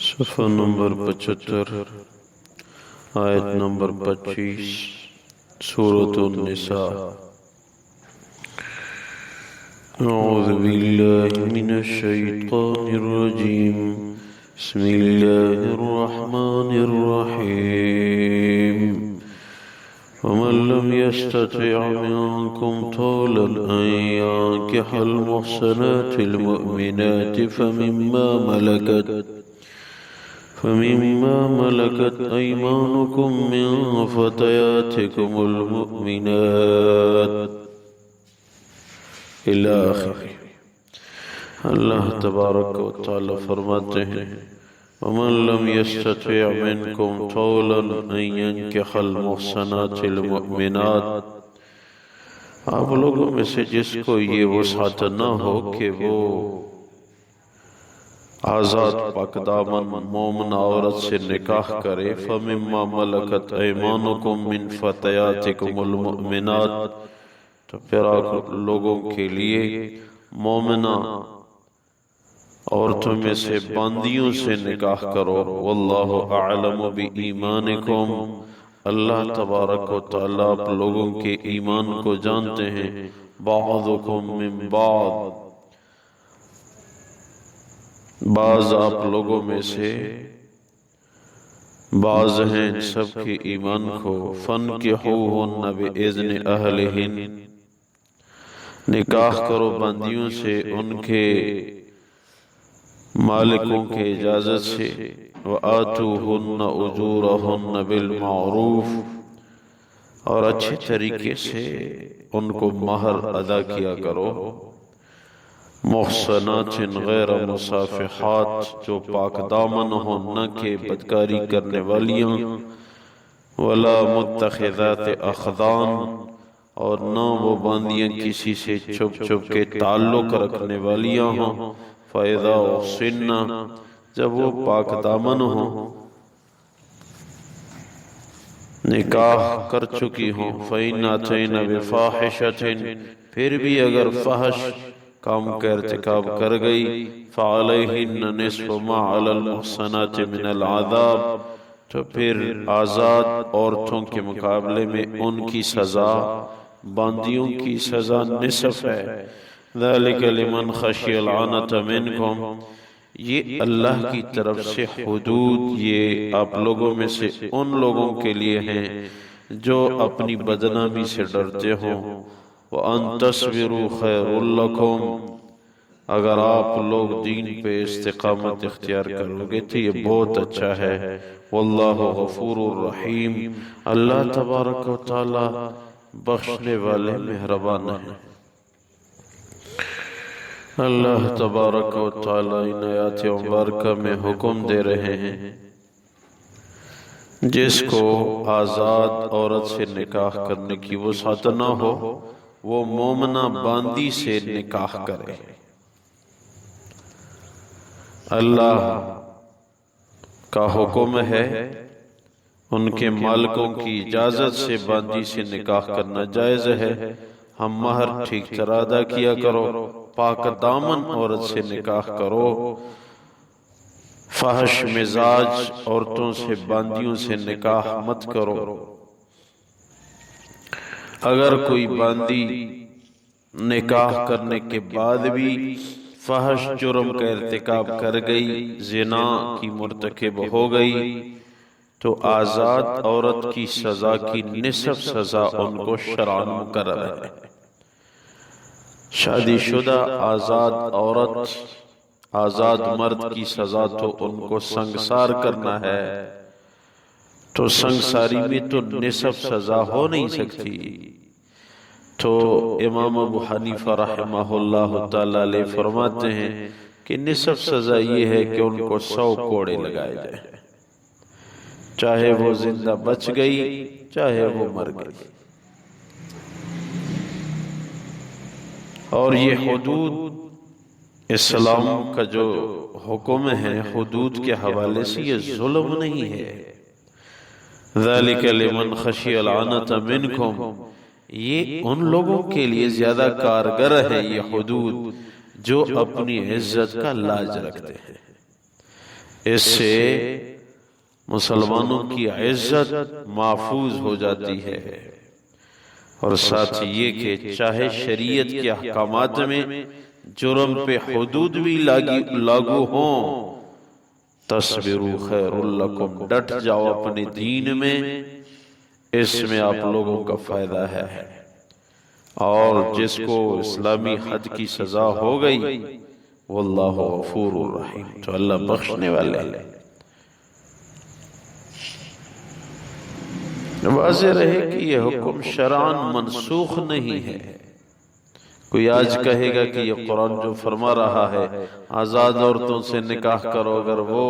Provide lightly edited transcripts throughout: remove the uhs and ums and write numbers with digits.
صفحہ نمبر 75 آیت نمبر 25 سورة النساء۔ اعوذ باللہ من الشیطان الرجیم، بسم اللہ الرحمن الرحیم۔ ومن لم يستطع منكم طولا أن ينكح المحصنات المؤمنات فمما ملكت أيمانكم من فتياتكم المؤمنات إلى آخر۔ اللہ تبارک و تعالی فرماتے ہیں وَمَن لَّمْ يَسْتَطِعْ مِنْكُمْ طَوْلًا أَن يَنكِحَ الْمُحْصَنَاتِ الْمُؤْمِنَاتِ، آپ لوگوں میں سے جس کو یہ وسعت نہ ہو کہ وہ آزاد پاک دامن مومن عورت سے نکاح کرے، فَمِمَّا مَلَكَتْ أَيْمَانُكُمْ مِنْ فَتَيَاتِكُمُ الْمُؤْمِنَاتِ، تو پھر آپ لوگوں کے لیے مومنہ عورتوں میں سے باندیوں سے نکاح کرو، واللہ اعلم بایمانکم، اللہ تبارک و تعالی آپ لوگوں کے ایمان کو جانتے ہیں، بعضکم من بعض، بعض آپ لوگوں میں سے بعض ہیں سب کے ایمان کو، فَانْكِحُوهُنَّ بِإِذْنِ أَهْلِهِنَّ، نکاح کرو باندیوں سے ان کے مالکوں کے اجازت سے، وَآتُوهُنَّ أُجُورَهُنَّ بِالْمَعْرُوفِ، اور اچھے طریقے سے ان کو مہر ادا کیا کرو، محصنات غیر مصافحات، جو پاک دامن ہوں نہ کہ بدکاری کرنے والیاں، ولا متخذات اخدان، اور نہ وہ باندیاں کسی سے چھپ چھپ کے تعلق رکھنے والیاں ہوں، فَإِذَا أُحْصِنَّ، جب وہ پاک دامن ہوں نکاح کر چکی ہوں، فَإِنْ أَتَيْنَ بِفَاحِشَةٍ، پھر بھی اگر فحش کام کا ارتکاب کر گئی، فَعَلَيْهِنَّ نِصْفُ مَا عَلَى الْمُحْصَنَاتِ مِنَ الْعَذَابِ، تو پھر آزاد عورتوں کے مقابلے میں ان کی سزا، باندیوں کی سزا نصف ہے، ذَلِكَ لِمَنْ خَشِيَ الْعَنَتَ مِنْكُمْ، یہ اللہ کی طرف سے حدود یہ آپ لوگوں میں سے ان لوگوں کے لیے ہیں جو اپنی بدنامی سے ڈرتے ہوں، وَأَن تَصْبِرُوا خَيْرٌ لَكُمْ، اگر آپ لوگ دین پہ استقامت اختیار کرو گے تو یہ بہت اچھا ہے، واللہ غفور الرحیم، اللہ تبارک و تعالی بخشنے والے مہربان ہیں۔ اللہ تبارک و تعالی ان آیات مبارکہ میں حکم دے رہے ہیں جس کو آزاد عورت سے نکاح کرنے کی وسعت نہ ہو وہ مومنہ باندی سے نکاح کرے۔ اللہ کا حکم ہے ان کے مالکوں کی اجازت سے باندی سے نکاح کرنا جائز ہے، ہم مہر ٹھیک طرح ادا کیا کرو، پاک دامن عورت سے نکاح کرو، فحش مزاج عورتوں سے باندیوں سے نکاح مت کرو۔ اگر کوئی باندی نکاح کرنے کے بعد بھی فحش جرم کا ارتکاب کر گئی، زنا کی مرتکب ہو گئی، تو آزاد عورت کی سزا کی نصف سزا ان کو شرعاً مقرر ہے۔ شادی شدہ آزاد عورت، آزاد مرد کی سزا تو ان کو سنگسار کرنا ہے، تو سنگساری میں تو نصف سزا ہو نہیں سکتی، تو امام ابو حنیفہ رحمہ اللہ تعالی علیہ فرماتے ہیں کہ نصف سزا یہ ہے کہ ان کو 100 کوڑے لگائے جائیں، چاہے وہ زندہ بچ گئی چاہے وہ مر گئی۔ اور یہ حدود اسلام کا جو حکم ہے حدود کے حوالے سے یہ ظلم نہیں ہے، ذَلِكَ لِمَنْ خَشِيَ الْعَنَتَ مِنْكُمْ، یہ ان لوگوں کے لیے زیادہ کارگر ہے یہ حدود جو اپنی عزت کا لاج رکھتے ہیں۔ اس سے مسلمانوں کی عزت محفوظ ہو جاتی ہے، اور ساتھ یہ کہ چاہے شریعت کے احکامات میں جرم پہ حدود بھی لاگو ہوں، تصبروا خیر لکم، ڈٹ جاؤ اپنے دین میں، اس میں آپ لوگوں کا فائدہ ہے۔ اور جس کو اسلامی حد کی سزا ہو گئی، واللہ غفور الرحیم، تو اللہ بخشنے والے ہے۔ واضح رہے کہ یہ حکم شرعاً منسوخ نہیں ہے۔ کوئی آج کہے گا کہ یہ قرآن جو فرما رہا ہے آزاد عورتوں سے نکاح کرو، اگر وہ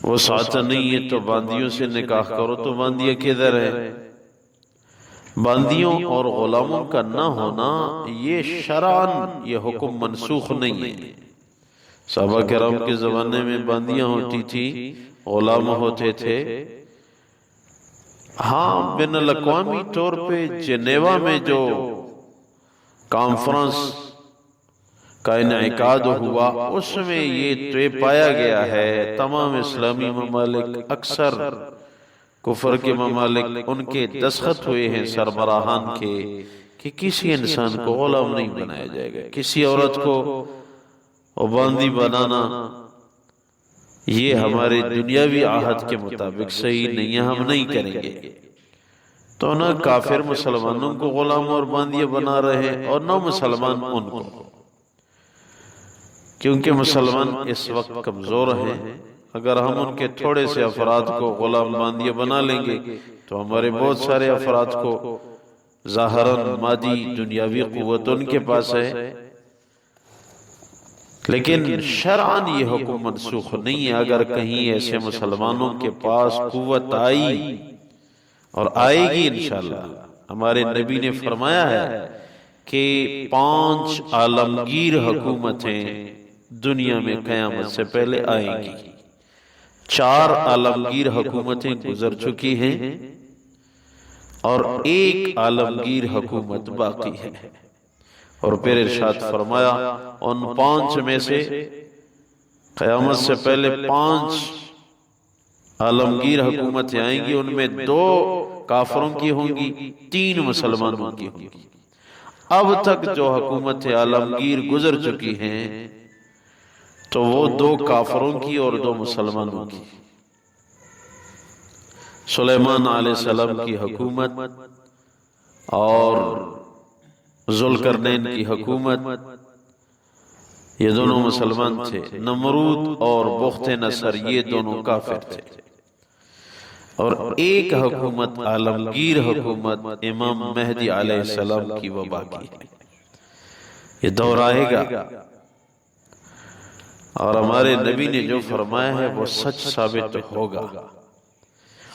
وسعت نہیں ہے تو باندیوں سے نکاح کرو، تو باندیاں کدھر ہے؟ باندیوں اور غلاموں کا نہ ہونا یہ شرعاً یہ حکم منسوخ نہیں ہے۔ صحابہ کرام کے زمانے میں باندیاں ہوتی تھی، غلام ہوتے تھے۔ ہاں، بین الاقوامی طور پہ جنیوا میں جو کانفرنس کا انعقاد ہوا، اس میں یہ طے پایا گیا ہے تمام اسلامی ممالک، اکثر کفر کے ممالک، ان کے دستخط ہوئے ہیں سربراہان کے کہ کسی انسان کو غلام نہیں بنایا جائے گا، کسی عورت کو باندی بنانا یہ ہمارے دنیاوی عہد کے مطابق صحیح نہیں ہے، ہم نہیں کریں گے۔ تو نہ کافر مسلمانوں کو غلام اور باندیاں بنا رہے ہیں، اور نہ مسلمان ان کو، کیونکہ مسلمان اس وقت کمزور ہیں۔ اگر ہم ان کے تھوڑے سے افراد کو غلام باندیاں بنا لیں گے تو ہمارے بہت سارے افراد کو ظاہراً مادی دنیاوی قوت ان کے پاس ہے، لیکن شرعاً یہ حکم منسوخ نہیں ہے۔ اگر کہیں ایسے مسلمانوں کے پاس قوت آئی، اور آئے گی انشاءاللہ، ہمارے نبی نے فرمایا ہے کہ 5 عالمگیر حکومتیں دنیا میں قیامت سے پہلے آئیں گی۔ 4 عالمگیر حکومتیں گزر چکی ہیں اور 1 عالمگیر حکومت باقی ہے۔ اور پھر ارشاد فرمایا ان 5 میں سے قیامت سے پہلے 5 عالمگیر حکومتیں آئیں گی، ان میں 2 کافروں کی ہوں گی، 3 مسلمانوں کی ہوں گی۔ اب تک جو حکومت عالمگیر گزر چکی ہیں تو وہ 2 کافروں کی اور 2 مسلمانوں کی۔ سلیمان علیہ السلام کی حکومت اور ذوالقرنین کی حکومت، یہ دونوں مسلمان تھے۔ نمرود اور بخت نصر یہ دونوں کافر تھے۔ اور 1 حکومت عالمگیر حکومت امام مہدی علیہ السلام کی وہ باقی ہے۔ یہ دور آئے گا، اور ہمارے نبی نے جو فرمایا ہے وہ سچ ثابت ہوگا،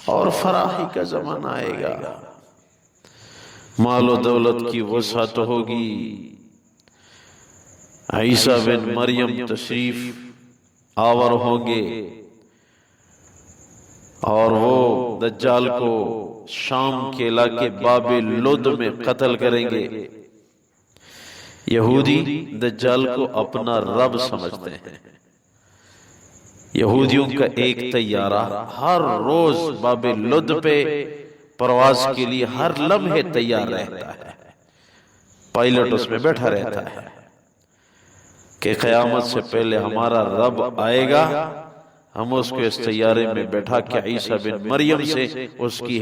اور فراخی کا زمانہ آئے گا، مال و دولت کی وسعت ہوگی۔ عیسیٰ بن مریم تشریف آور ہوں گے، اور وہ دجال کو شام کے علاقے باب لد میں قتل کریں گے۔ یہودی دجال کو اپنا رب سمجھتے ہیں۔ یہودیوں کا ایک طیارہ ہر روز باب لد پہ پرواز کے لیے ہر لمحے تیار رہتا ہے، پائلٹ اس میں بیٹھا رہتا ہے کہ قیامت سے پہلے ہمارا رب آئے گا، ہم اس کو اس طیارے میں بیٹھا کے عیسیٰ بن مریم سے اس کی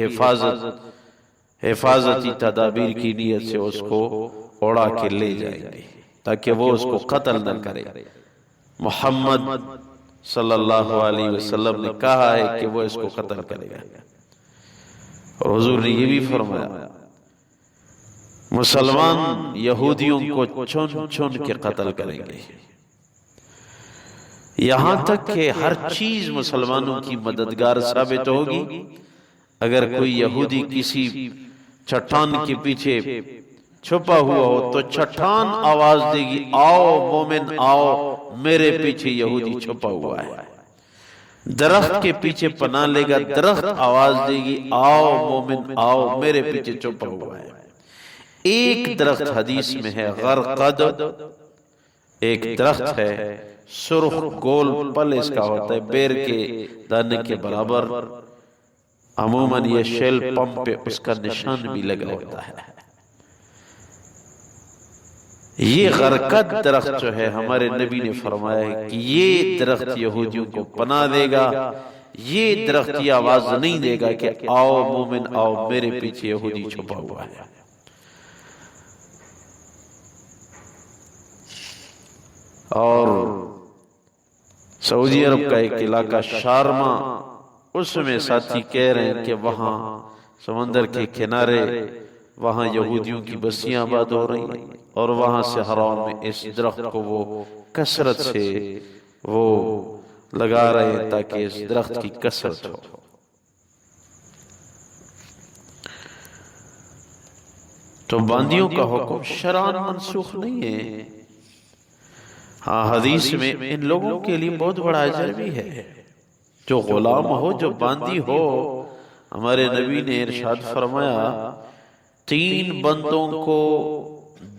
حفاظتی تدابیر کی نیت سے اس کو اڑا کے لے جائیں گے تاکہ وہ اس کو قتل نہ کرے۔ محمد صلی اللہ علیہ وسلم نے کہا ہے کہ وہ اس کو قتل کرے گا، اور حضور نے یہ بھی فرمایا مسلمان یہودیوں کو چن چن کے قتل کریں گے، یہاں تک کہ ہر چیز مسلمانوں کی مددگار ثابت ہوگی۔ اگر کوئی یہودی کسی چٹان کے پیچھے چھپا ہوا ہو تو چٹان آواز دے گی، آؤ مومن آؤ، میرے پیچھے یہودی چھپا ہوا ہے۔ درخت کے پیچھے پناہ لے گا، درخت آواز دے گی، آؤ مومن آؤ، میرے پیچھے چھپا ہوا ہے۔ ایک درخت حدیث میں ہے غرقد، ایک درخت ہے، سرخ گول پل اس کا ہوتا ہے، بیر کے دانے کے برابر، عموماً یہ شیل پمپ پہ اس کا نشان بھی لگا ہوتا ہے۔ یہ غرقد درخت جو ہے، ہمارے نبی نے فرمایا ہے کہ یہ درخت یہودیوں کو پناہ دے گا، یہ درخت یہ آواز نہیں دے گا کہ آؤ مومن آؤ، میرے پیچھے یہودی چھپا ہوا ہے۔ اور سعودی عرب کا ایک علاقہ شارما، اس میں ساتھی کہہ رہے ہیں کہ وہاں سمندر کے کنارے وہاں یہودیوں کی بستیاں آباد ہو رہی ہیں، اور وہاں سے حرام میں اس درخت کو وہ کثرت سے وہ لگا رہے ہیں تاکہ اس درخت کی کثرت ہو۔ تو باندیوں کا حکم شرعاً منسوخ نہیں ہے۔ ہاں، حدیث میں ان لوگوں کے لیے بہت بڑا اجر بھی ہے، جو غلام ہو، جو باندی ہو۔ ہمارے نبی نے ارشاد فرمایا 3 بندوں کو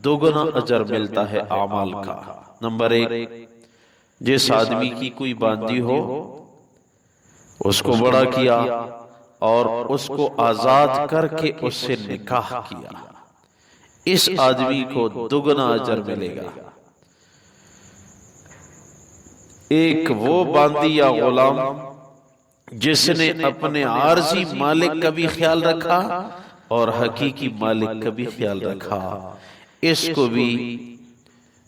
دوگنا اجر ملتا ہے اعمال کا۔ نمبر 1، جس آدمی کی کوئی باندی ہو، اس کو بڑا کیا اور اس کو آزاد کر کے اس سے نکاح کیا، اس آدمی کو دوگنا اجر ملے گا۔ ایک وہ باندی یا غلام جس نے اپنے عارضی مالک کا بھی خیال رکھا اور حقیقی مالک کا بھی خیال رکھا، اس کو بھی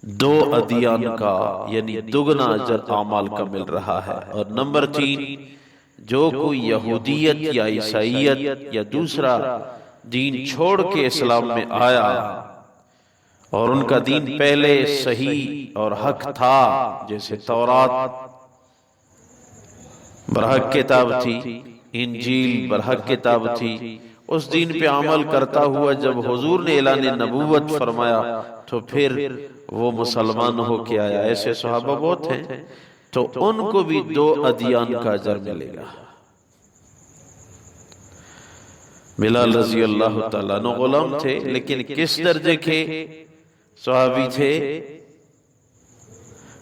2 ادیان کا یعنی دگنا اجر اعمال کا مل رہا ہے۔ اور نمبر 3، جو کوئی یہودیت یا عیسائیت یا دوسرا دین چھوڑ کے اسلام میں آیا اور ان کا دین پہلے صحیح اور حق تھا، جیسے تورات برحق کتاب تھی، انجیل برحق کتاب تھی، اس دین پہ عمل کرتا ہوا جب حضور نے اعلان نبوت فرمایا تو پھر وہ مسلمان ہو کے آیا۔ ایسے صحابہ بہت ہیں، تو ان کو بھی 2 ادیان کا اجر ملے گا۔ بلال رضی اللہ تعالیٰ عنہ غلام تھے، لیکن کس درجے کے صحابی تھے؟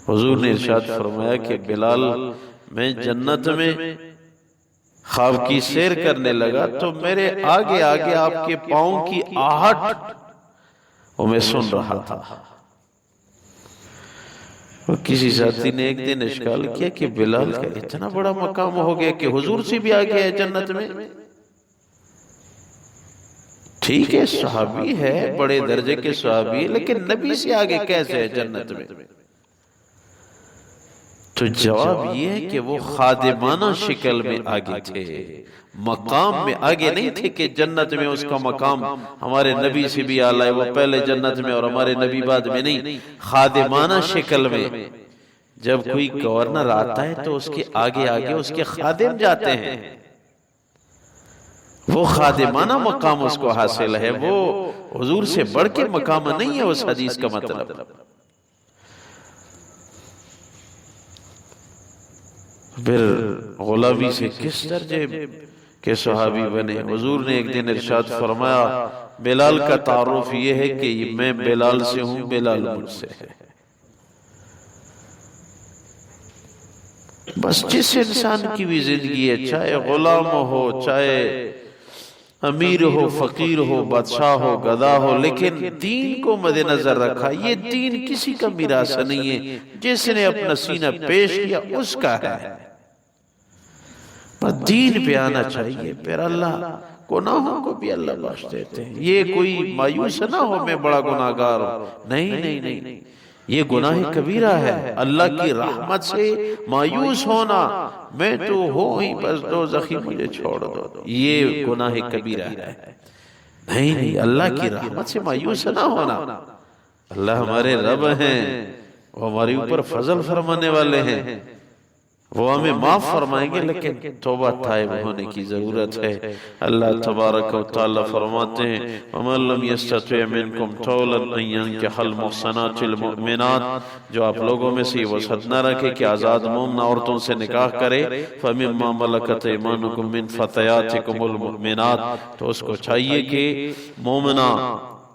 حضور نے ارشاد فرمایا کہ بلال، میں جنت میں خواب کی سیر کرنے لگا تو میرے آگے آگے آپ کے پاؤں کی آہٹ وہ میں سن رہا تھا۔ کسی ساتھی نے ایک دن اشکال کیا کہ بلال کا اتنا بڑا مقام ہو گیا کہ حضور سے بھی آگے ہے جنت میں۔ ٹھیک ہے، صحابی ہے، بڑے درجے کے صحابی، لیکن نبی سے آگے کیسے ہے جنت میں؟ تو جواب یہ ہے کہ وہ خادمانہ شکل میں آگے تھے، مقام میں آگے نہیں تھے کہ جنت میں اس کا مقام ہمارے نبی سے بھی اعلیٰ ہے، وہ پہلے جنت میں اور ہمارے نبی بعد میں نہیں، خادمانہ شکل میں۔ جب کوئی گورنر آتا ہے تو اس کے آگے آگے اس کے خادم جاتے ہیں، وہ خادمانہ مقام اس کو حاصل ہے، وہ حضور سے بڑھ کے مقام نہیں ہے اس حدیث کا مطلب۔ پھر غلامی سے کس درجے کے صحابی بنے؟ حضور نے ایک دن ارشاد فرمایا بلال کا تعارف یہ ہے کہ میں بلال سے ہوں، بلال مجھ سے ہے۔ بس جس انسان کی بھی زندگی ہے، چاہے غلام ہو، چاہے امیر ہو، فقیر ہو، بادشاہ ہو، گدا ہو، لیکن دین کو مد نظر رکھا۔ یہ دین کسی کا میراث نہیں ہے، جس نے اپنا سینہ پیش کیا اس کا ہے۔ بس دین پہ آنا چاہیے، پھر اللہ گناہوں کو بھی اللہ بخش دیتے ہیں۔ یہ کوئی مایوس نہ ہو میں بڑا گناہگار ہوں، نہیں، یہ گناہ کبیرہ ہے۔ اللہ کی رحمت سے مایوس ہونا، میں تو ہوں ہی بس دوزخی مجھے چھوڑ دو، یہ گناہ کبیرہ ہے۔ نہیں، اللہ کی رحمت سے مایوس نہ ہونا۔ اللہ ہمارے رب ہیں، وہ ہمارے اوپر فضل فرمانے والے ہیں، وہ ہمیں معاف فرمائیں گے، لیکن توبہ تائب ہونے کی ضرورت ہے۔ اللہ تبارک و تعالی فرماتے ہیں وَمَن لَّمْ يَسْتَطِعْ مِنْكُمْ طَوْلًا أَن يَنكِحَ الْمُحْصَنَاتِ الْمُؤْمِنَاتِ، جو آپ لوگوں میں سے یہ وسعت نہ رکھے کہ آزاد مومنہ عورتوں سے نکاح کرے، فَمِمَّا مَلَكَتْ أَيْمَانُكُم مِّن فَتَيَاتِكُمُ الْمُؤْمِنَاتِ، تو اس کو چاہیے کہ مومنہ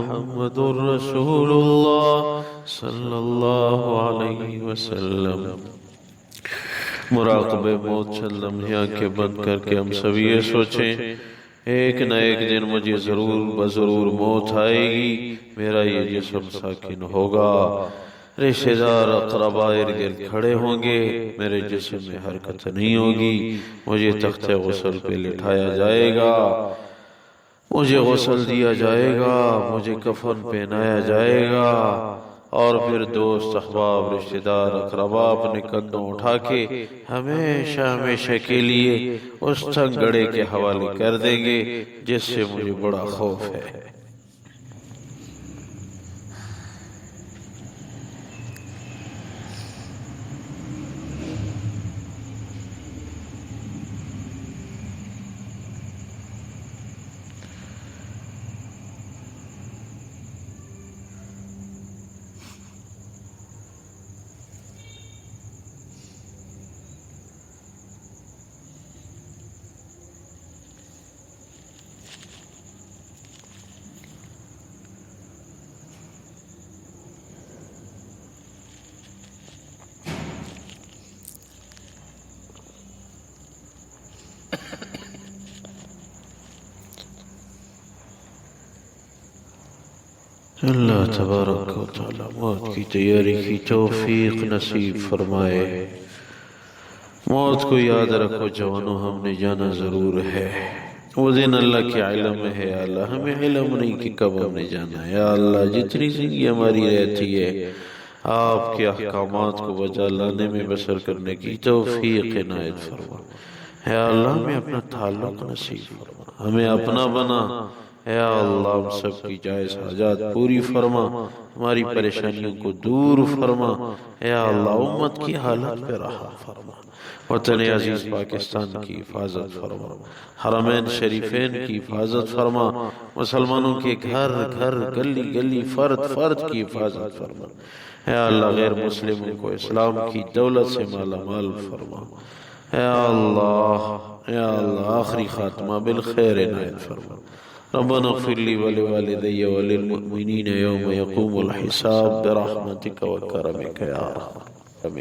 محمد رسول اللہ صلی اللہ علیہ وسلم۔ مراقب موت چند لمحے آنکھیں بند کر کے ہم سب یہ سوچیں ایک نہ ایک دن مجھے ضرور بضرور موت آئے گی، میرا یہ جسم ساکن ہوگا، رشتہ دار اقربا ارد گرد کھڑے ہوں گے، میرے جسم میں حرکت نہیں ہوگی، مجھے تخت غسل پہ لٹھایا جائے گا، مجھے غسل دیا جائے گا، مجھے کفن پہنایا جائے گا، اور پھر دوست احباب رشتہ دار اقربا اپنے کندھوں اٹھا کے ہمیشہ ہمیشہ کے لیے اس تنگ گڑھے کے حوالے کر دیں گے جس سے مجھے بڑا خوف ہے۔ اللہ تبارک و تعالی موت کی تیاری کی توفیق نصیب فرمائے۔ موت کو یاد رکھو جوانوں، ہم نے جانا ضرور ہے، وہ دن اللہ کے علم میں ہے۔ اللہ ہمیں علم نہیں کہ کب ہم نے جانا ہے۔ یا اللہ جتنی زندگی ہماری رہتی ہے آپ کے احکامات کو بجا لانے میں بسر کرنے کی توفیق عنایت فرما۔ یا اللہ ہمیں اپنا تعلق نصیب فرما، ہمیں اپنا بنا۔ اے اللہ ہم سب کی جائز حاجات پوری فرما، ہماری پریشانیوں کو دور فرما۔ اے اللہ امت کی حالت پہ رحم فرما، وطن عزیز پاکستان کی حفاظت فرما، حرمین شریفین کی حفاظت فرما، مسلمانوں کے گھر گھر گلی گلی فرد فرد کی حفاظت فرما۔ اے اللہ غیر مسلموں کو اسلام کی دولت سے مالا مال فرما۔ اے اللہ آخری خاتمہ بالخیر عنایت فرما۔ ربنا اغفر لي ولوالدي وللمؤمنين يوم يقوم الحساب برحمتك وكرمك يا رب،